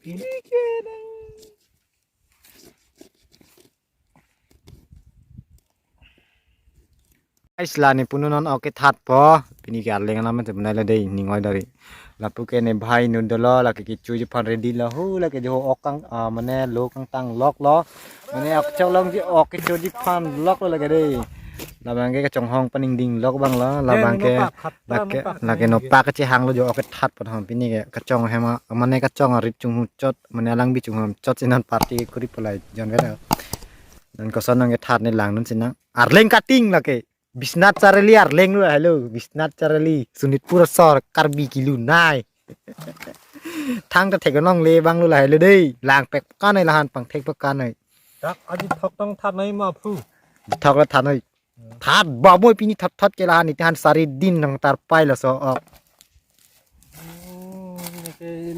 ini kena Islani pununan oke that po pini ke arlengan namen sebenarnya deh ningoi dari lapu ke ne bhai nundolo la ke kicu je pan ready la hu la ke jo okang mane lo kang tang lok lo mane ok cholong ji ok chu ji pan lok lo la ke deh la bang ke chong hong paning ding lok bang la la bang ke la ke no pa ke che hang lo jo oke that po ham pini ke kachong hema mane kachong rip chung hu chot mane lang bi chung ham chot sinan party kuri polai jon ke dan kosan ke that ne lang nun sinang arleng cutting la ke Bisnat Charlie Arleng lu halo Bisnat Charlie Sunitpur sor karbi kilu nai thang ta thek nong le bang lu lai le dei lang pek ka nei lahan pang thek ka nei tak aji thok tong that nei ma phu thok la than nei that ba moi pini that that ke lahan ni tan sari din nang tar pai la so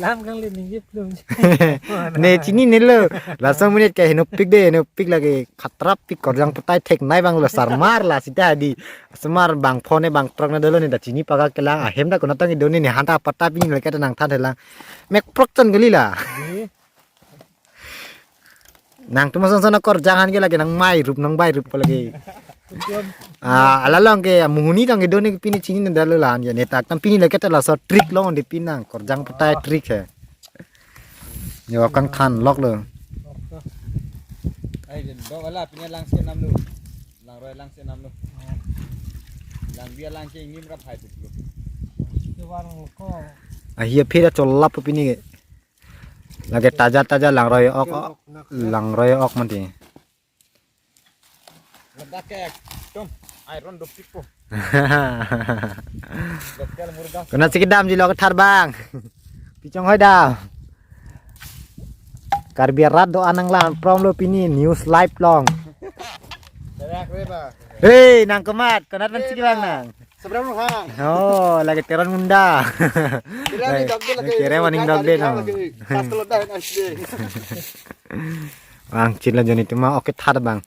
lam kang le ning yip lum ne chini ne lo la so munit ke no pik de no pik lagi khatra pik kor jang putai thek nai bang la sarmar la sita di smar bang phone bang trok na dolo ne da chini paga ke lang ahem da kono tangi doni ne hanta patta pini le ka nang than la mek prokton geli la nang tu masang sana kor jangan ke lagi nang mai rup nang bai rup lagi alalong ke muhuni tang doni pini chini ne dalo la an ya ne tak tam pini le ka la so trick lo on di pinang kor jang putai trick he yo kang than lok lo ai den do ala pinya lang se nam lu lang roi lang se nam lu lang bia lang ke ngim rap hai tu lu ke wan ko ahia phira chollap pini ke lagi taja taja lang roi ok manti ledak ke tom iron do pipo dokter murga kena sikidam ji lok thar bang pichong hoi da karbiarat do anang lan prom lo pini news live long terak reba hey nang kemat kenat man sikibang nang seberapa hang oh lagi teron munda kira maning dogde no kastel dah SD bang cila joni tu mah oke thar bang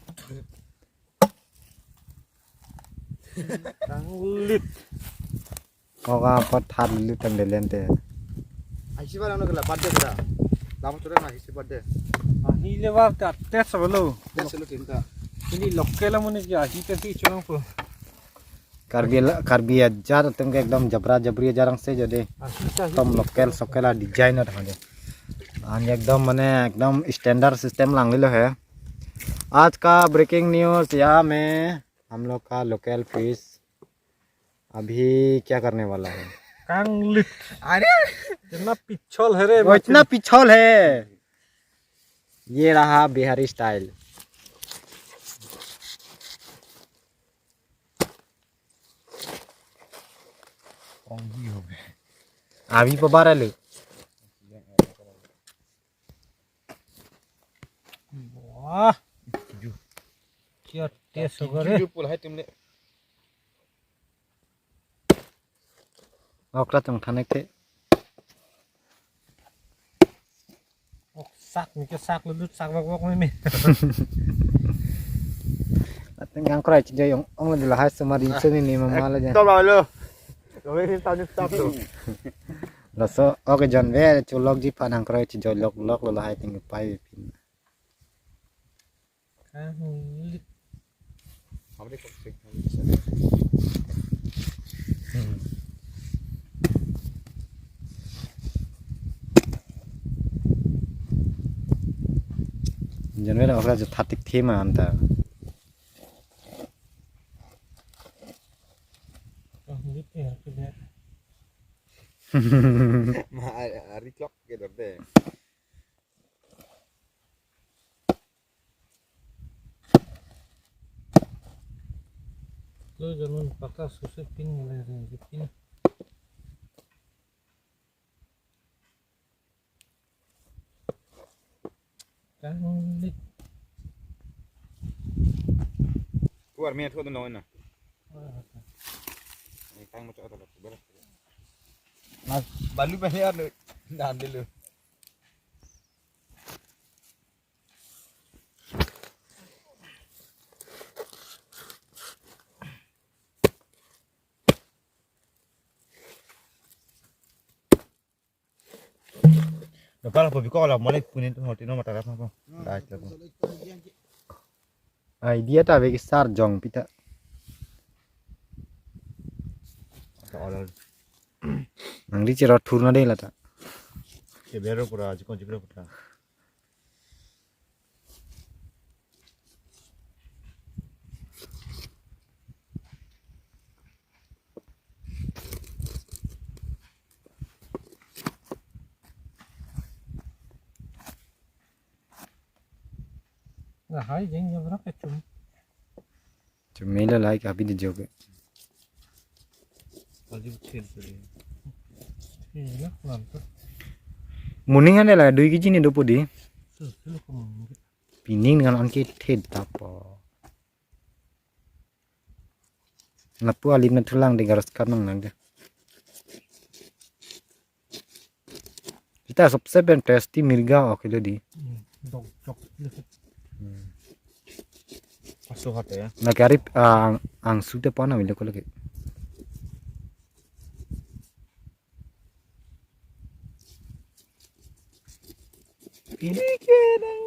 lit kok apa thar lu tang delente ai siapa nak nak birthday kita lama tu nak isi birthday hi le wa ta tes bolo dah selalu tinta ini lokal mun ki hi te ti chunang phu karbi jar तुमके एकदम जबरा जबरी jarang से जो दे एकदम लोकल सोकेला डिजाइनर है आणि एकदम मने एकदम स्टैंडर्ड सिस्टम लांगलो है आज का ब्रेकिंग न्यूज़ यहाँ में हम लोग का लोकल फिश अभी क्या करने वाला है kang lit अरे इतना पिछल है रे वो इतना पिछल है ये रहा बिहारी स्टाइल अभी पबारा ले wah kia tes sogore jujur pula hai timle ओकरा तुम थाने के sak ni ke sak lut sak bak bak me Tenggang kau aja yang orang adalah hai semari sini ni mama aja. stop lah kau ini tahu ni stop tu Laso oke John ve culok ji panang kau aja jolok lok lo hai tinggal pai pin. kang lit हमरे को से John ve oke aja thatik thema anta. kang lit ya ke ma ari clock ke dorde lo jangan pakai susu pin le pin kang lit keluar minat tu no na ni kang macam apa beres mas balu bayar dah ambil lu Kalau apa biko kalau mulai punya tu hotel nama taraf apa? Dah itu. Idea ta bagi sar jong pita. Soal Nang di cerot thurna dei lata. kebero pura, jikon jikro pura. Là hai dân nhiều rất là chung. Chumela lai ka bi de joge. Kalau jik kecil tu. Thì nó làm tốt. Muning ane la 2 kg ni dopo di. Sự là không. Pining dengan on ke thed tapo. Lapu alim na tulang de garas kanang nang de. Kita सबसे ben tasty mirga oke di. Độc chọc. Masuk hotel ya. Na karip ang sute pana mile ko lagi. Ini ke nang